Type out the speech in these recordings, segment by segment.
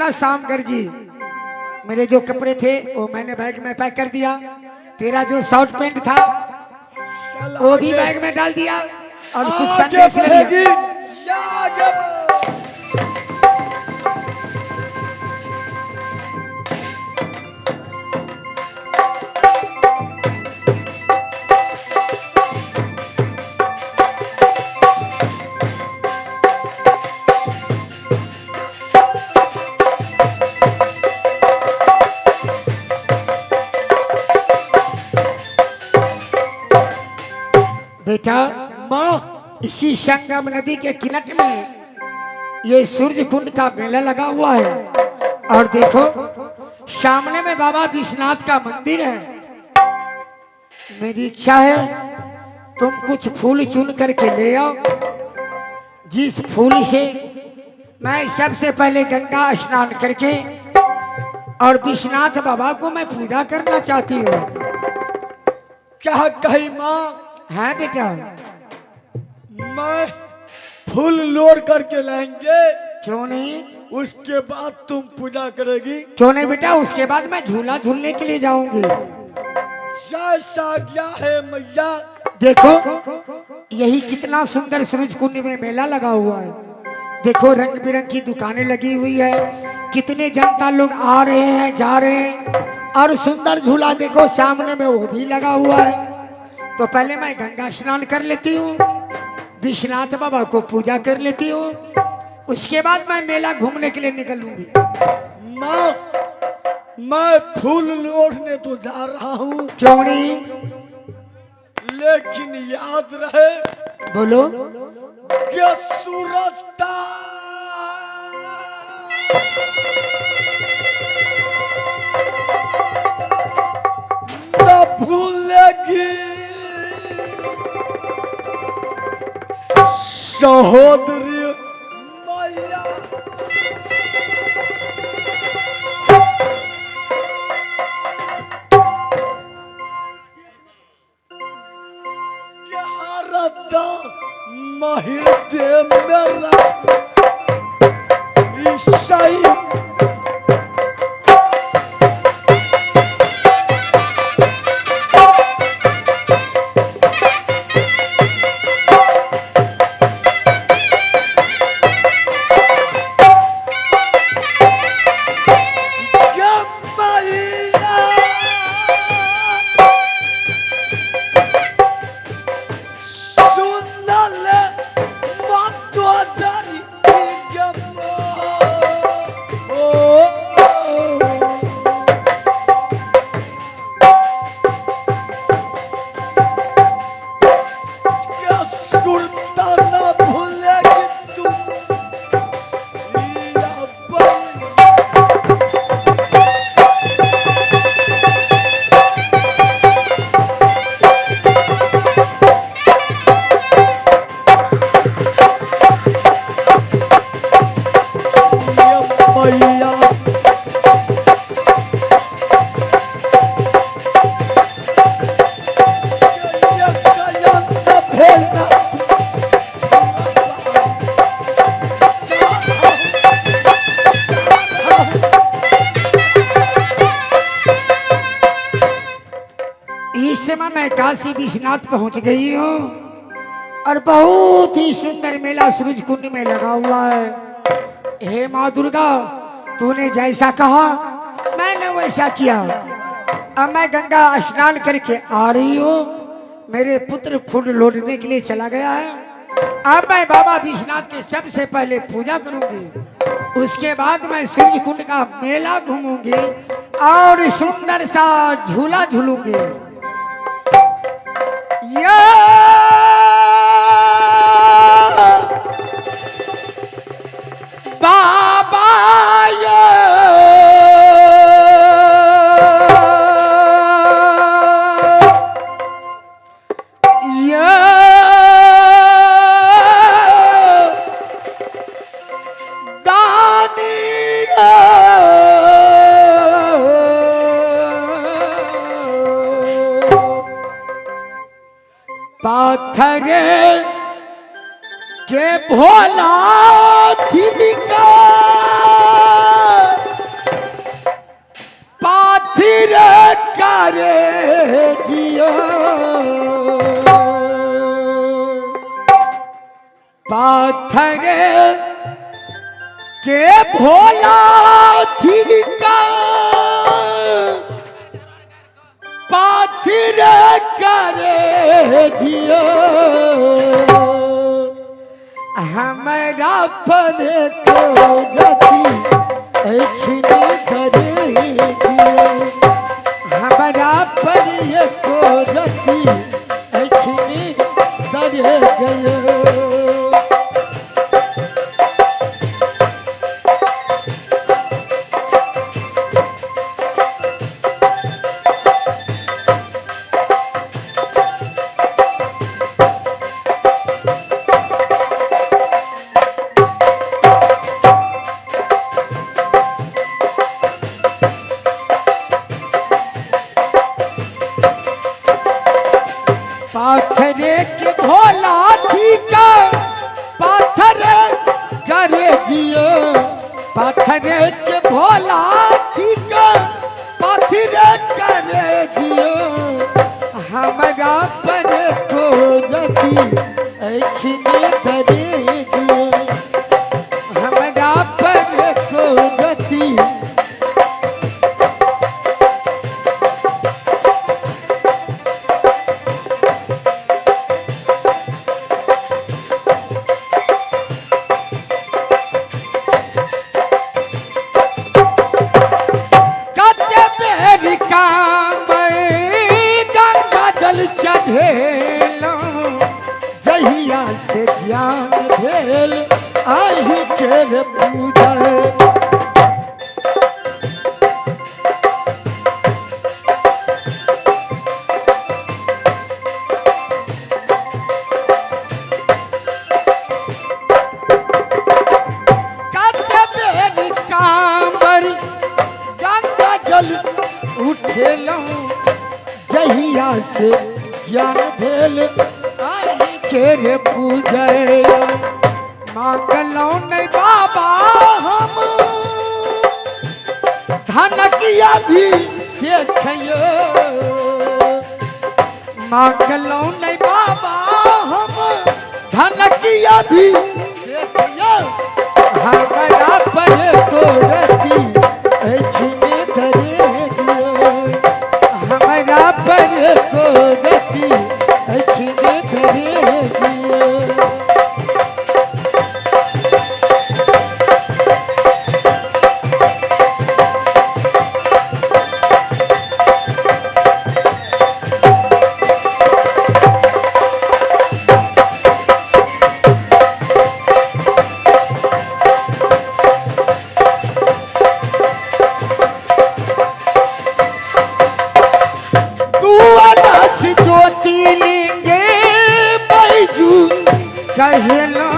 साला शामगर जी, मेरे जो कपड़े थे वो मैंने बैग में पैक कर दिया, तेरा जो शॉर्ट पैंट था वो भी बैग में डाल दिया और कुछ संदेश ले लिया। बेटा माँ, इसी संगम नदी के किनारे में ये सूर्य कुंड का मेला लगा हुआ है और देखो सामने में बाबा विश्वनाथ का मंदिर है। मेरी इच्छा है तुम कुछ फूल चुन करके ले आओ, जिस फूल से मैं सबसे पहले गंगा स्नान करके और विश्वनाथ बाबा को मैं पूजा करना चाहती हूँ। क्या कही माँ? हाँ बेटा, मैं फूल लोड करके लाएंगे। क्यों नहीं? उसके बाद तुम पूजा करेगी। क्यों नहीं बेटा, उसके बाद मैं झूला झूलने के लिए जाऊंगी। जैसा क्या है मैया। देखो यही कितना सुंदर सूरज कुंड में मेला लगा हुआ है। देखो रंग बिरंग की दुकानें लगी हुई है, कितने जनता लोग आ रहे हैं जा रहे हैं और सुंदर झूला देखो सामने में वो भी लगा हुआ है। तो पहले मैं गंगा स्नान कर लेती हूँ, विश्वनाथ बाबा को पूजा कर लेती हूँ, उसके बाद मैं मेला घूमने के लिए निकलूंगी। माँ, मैं फूल लोढ़ने तो जा रहा हूँ। क्यों नहीं? लेकिन याद रहे। बोलो। ये सूरता न भूलेगी सहोदरी मैया। यहाँ रद्दा महिर दे मेरा ईसाई। काशी विश्वनाथ पहुंच गई हूँ और बहुत ही सुंदर मेला सूरज कुंड में लगा हुआ है। हे माँ दुर्गा, तूने जैसा कहा मैंने वैसा किया। अब मैं गंगा स्नान करके आ रही हूँ, मेरे पुत्र फूल लौटने के लिए चला गया है। अब मैं बाबा विश्वनाथ के सबसे पहले पूजा करूंगी, उसके बाद मैं सूर्य कुंड का मेला घूमूंगी और सुंदर सा झूला झूलूंगी। बाबा पाथर के भोला थिका पाथरे के भोला थी का पाथिर करे जियो हमारा पर को जति ऐछनी करे जियो हमारा पर को जति ऐछनी करे गयो पाथरे के भोला थी का पाथर करे जियो पाथरे के भोला थी का पाथर करे जियो हमारा पर को रति ऐछनी करे जियो हमारा पर को रति चढ़ेलो जहिया से ज्ञान भेल आही के पूजा गंगा जल उठेलो जहिया से ज्ञान भेल आई के रे पूजय मांगलो नहीं बाबा हम धनकिया भी से खयो मांगलो नहीं बाबा हम धनकिया भी से खयो हमारा पर को रति ऐछनी करे दियो हमारा पर को रति ऐछनी करे दियो ज्योतिर्लिंगे बैजू कहलो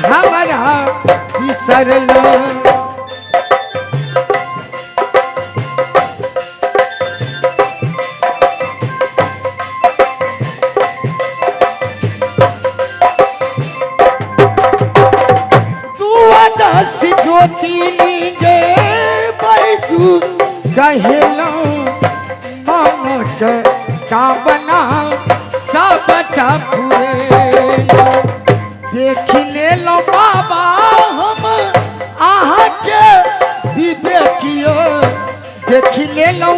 हमारा बिसरलो द्वादश ज्योतिर्लिंगे बैजू कहलो मानक कामना सब पूरे देख ले लो बाबा हम आहा के विवेकियो देख ले लो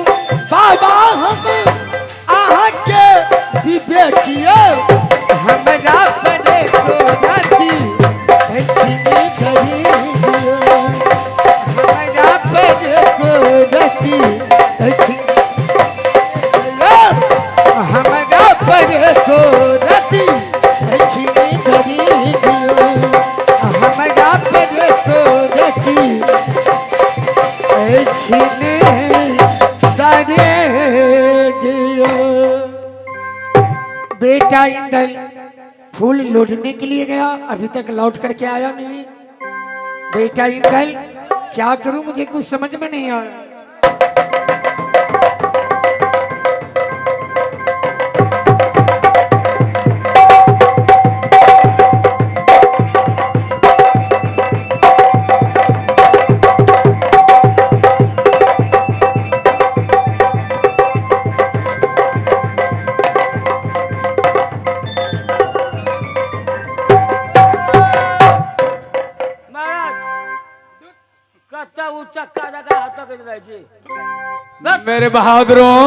बाबा हम आहा के विवेकियो हमारा बने को रति ऐछनी करे दियो हमारा बने को रति हमारा पर को रति ऐछनी करे दियो हमारा पर को रति ऐछनी करे दियो बेटा इंदल फूल लौटने के लिए गया अभी तक लौट करके आया नहीं बेटा इंदल क्या करूं मुझे कुछ समझ में नहीं आया तब वो चक्का जगह हाथ तक रह जी मेरे बहादुरों,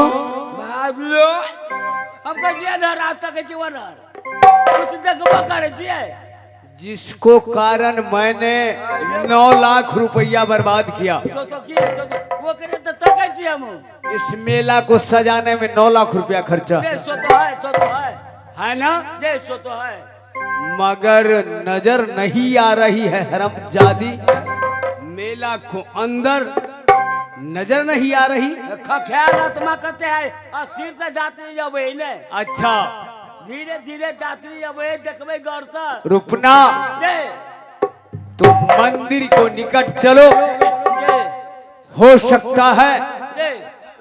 बहादुरो हम कहिए ना रात तक जीवन कुछ देखबो करे छिए जिसको कारण मैंने 9 लाख रुपया बर्बाद किया, सोचो की सोचो वो करे तो तक छिए हम इस मेला को सजाने में 9 लाख रुपया खर्चा जे सो तो है ना, जे सो तो है मगर नजर नहीं आ रही है हरामजादी, मेला को अंदर नजर नहीं आ रही। ख्याल आत्मा कहते हैं अस्थिर से यात्री जब ने अच्छा धीरे धीरे यात्री जब देखबे गौर से रुकना, जे तो मंदिर को निकट चलो, जे हो सकता है जे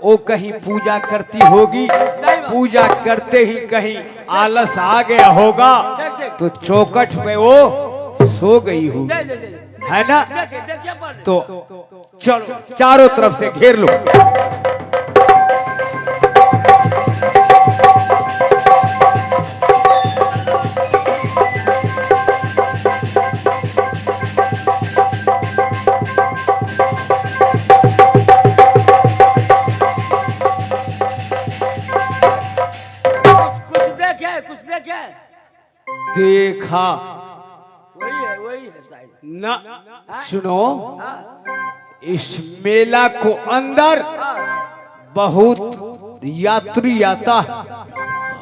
वो कहीं पूजा करती होगी, पूजा करते ही कहीं आलस आ गया होगा तो चौखट पे वो सो गई होगी, जे जे है ना। देखिए पर तो चलो चारों तरफ से घेर लो। कुछ देखे देखा वही है शायद ना, सुनो, हाँ, इस मेला को अंदर हाँ, बहुत यात्री आता है,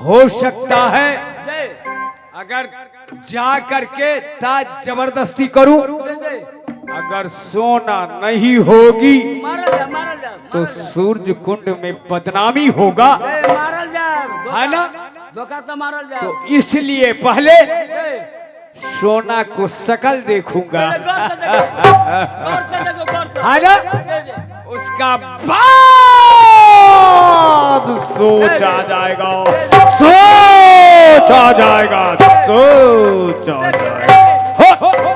हो सकता है जे अगर जा करके ताज जबरदस्ती करूं, जे अगर सोना नहीं होगी मारल जा तो सूरज कुंड में बदनामी होगा, मारल जा है ना। धोखा से मारल जा तो इसलिए पहले जे सोना को शकल देखूंगा, गौर से देखो है ना, जे जे उसका बाद सोच आ जाएगा, सोच आ जाएगा, सोच आ जाएगा। हो, हो, हो।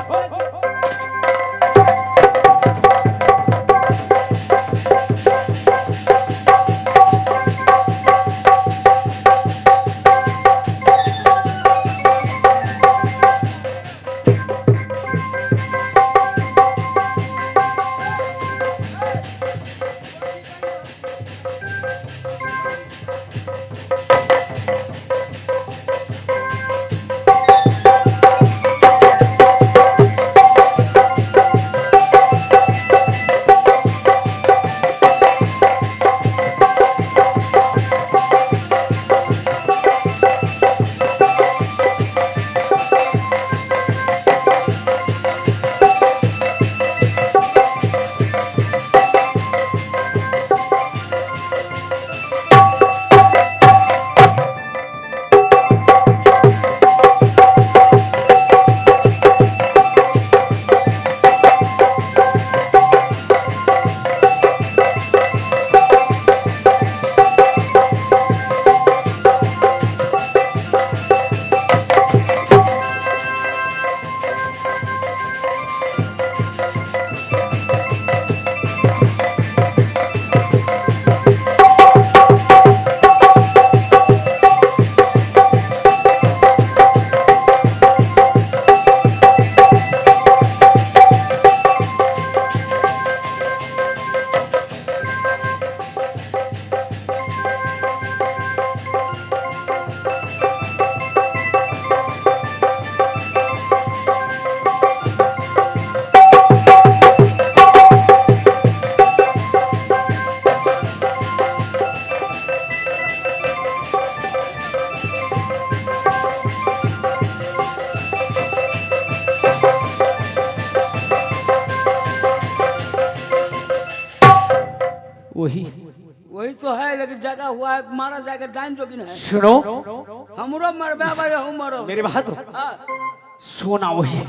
वही तो है, लेकिन जगह हुआ है मारा जाएगा डाइन जोगिन है। सुनो हमरो मरबे भाई हम मरो मेरे बहादुर, हाँ, सोना वही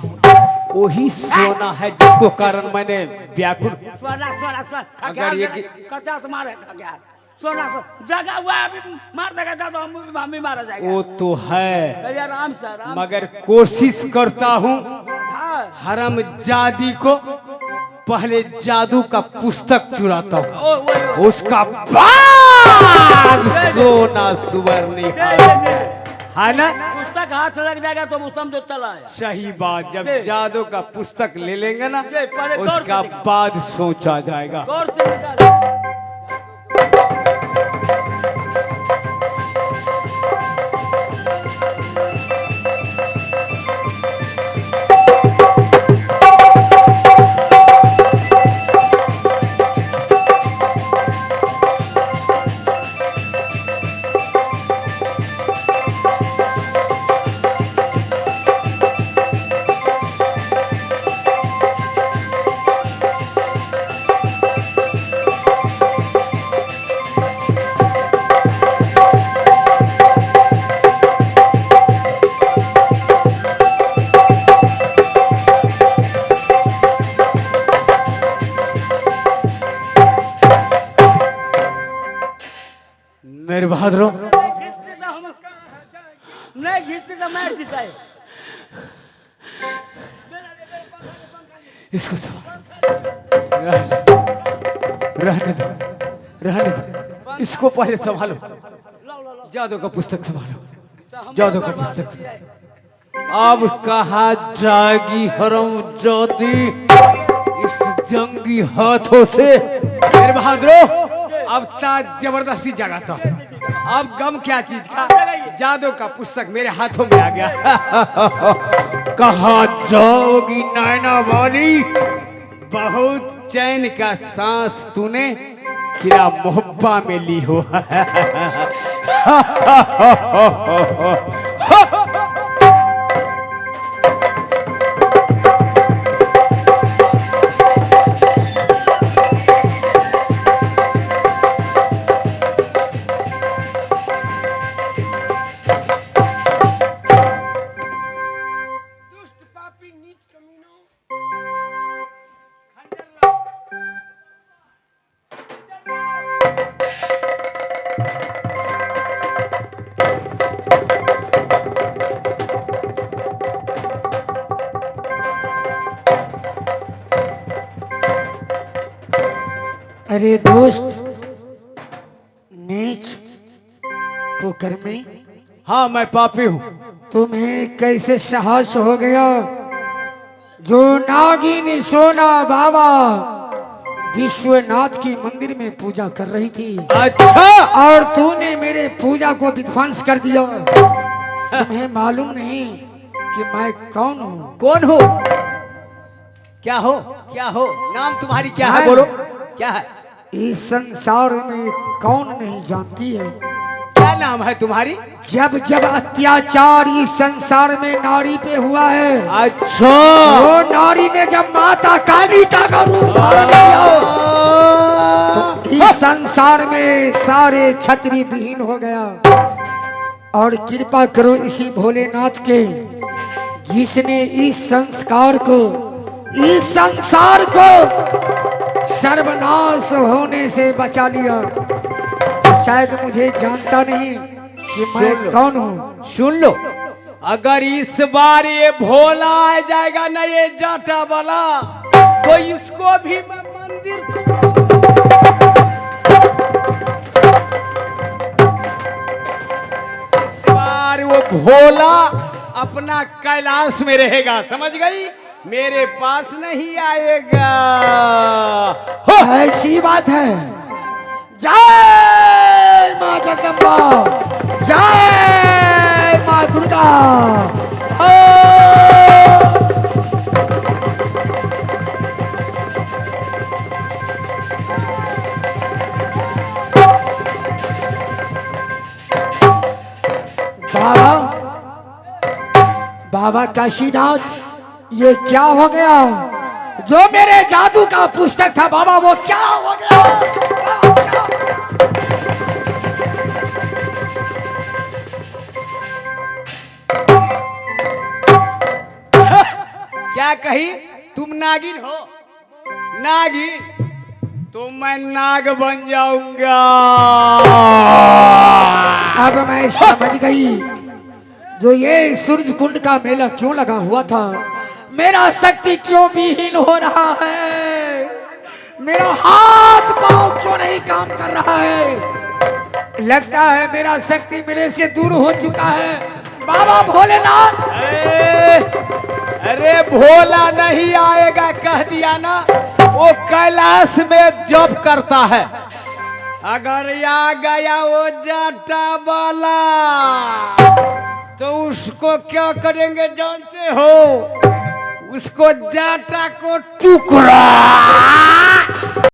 वही सोना है जिसको कारण मैंने व्याकुल। सोना सोना सोना अगर ये कच्चा से मारे खग्यार सोना सो जगह हुआ है, अभी मार देगा तो हम भी मारा जाएगा। वो तो है, करिए आराम से आराम मगर कोशिश करता हूँ हाँ, हरामजादी को पहले जादू का पुस्तक चुराता हूँ, ओ वही उसका बाद सोना सुवर्ण दे है ना। कुछ पुस्तक हाथ लग जाएगा तो वो समझो चला है। सही बात, जब जी। जादू का पुस्तक ले लेंगे ना जी, पहले गौर से उसका देखिए। बाद सोचा जाएगा। गौर से निकाल। मेरे बहादुरों, नहीं खींचते तो हम नहीं खींचते तो मैं खींचाए। इसको रहने दो, रहने दो, इसको पहले संभालो। जादू का पुस्तक संभालो, जादू का पुस्तक। अब कहा जाएगी हरम जादी इस जंगी हाथों से। मेरे बहादुरों, अब ताज जबरदस्ती जगाता हूं। अब गम क्या चीज का, जादू का पुस्तक मेरे हाथों में आ गया। कहा जाओगी नैना वाली, बहुत चैन का सांस तूने किरा मोहब्बा में ली हो। अरे दोस्त, नीच कुकर्मी, हाँ मैं पापी हूँ। तुम्हें कैसे साहस हो गया जो नागिन सोना बाबा विश्वनाथ की मंदिर में पूजा कर रही थी, अच्छा, और तूने मेरे पूजा को विध्वंस कर दिया। तुम्हें मालूम नहीं कि मैं कौन हूँ? कौन हो, क्या हो, क्या हो, नाम तुम्हारी क्या है, मैं- बोलो क्या है, इस संसार में कौन नहीं जानती है? क्या नाम है तुम्हारी? जब जब अत्याचार इस संसार में नारी पे हुआ है, अच्छा, वो नारी ने जब माता कालिका का रूप धारण किया, तो इस संसार में सारे छत्री विहीन हो गया। और कृपा करो इसी भोलेनाथ के, जिसने इस संस्कार को, इस संसार को सर्वनाश होने से बचा लिया। तो शायद मुझे जानता नहीं कि सुन मैं लो। कौन हूँ। सुन लो, अगर इस बार ये भोला आ जाएगा ना, ये जाटा वाला, तो इसको भी मैं मंदिर, इस बार वो भोला अपना कैलाश में रहेगा, समझ गई, मेरे पास नहीं आएगा। हो, ऐसी बात है। जय माँ जगदम्बा, जय माँ दुर्गा। बाबा, बाबा काशीनाथ, ये क्या हो गया? जो मेरे जादू का पुस्तक था बाबा, वो क्या हो गया? क्या कही, तुम नागिन हो? नागिन तो मैं नाग बन जाऊंगा। अब मैं समझ गई जो ये सूरज कुंड का मेला क्यों लगा हुआ था, मेरा शक्ति क्यों विहीन हो रहा है, मेरा हाथ पांव क्यों नहीं काम कर रहा है। लगता है मेरा शक्ति मेरे से दूर हो चुका है। बाबा भोलेनाथ। अरे भोला नहीं आएगा कह दिया ना, वो कैलाश में जप करता है। अगर आ गया वो जाटा वाला तो उसको क्या करेंगे जानते हो? उसको जाटा को टुकड़ा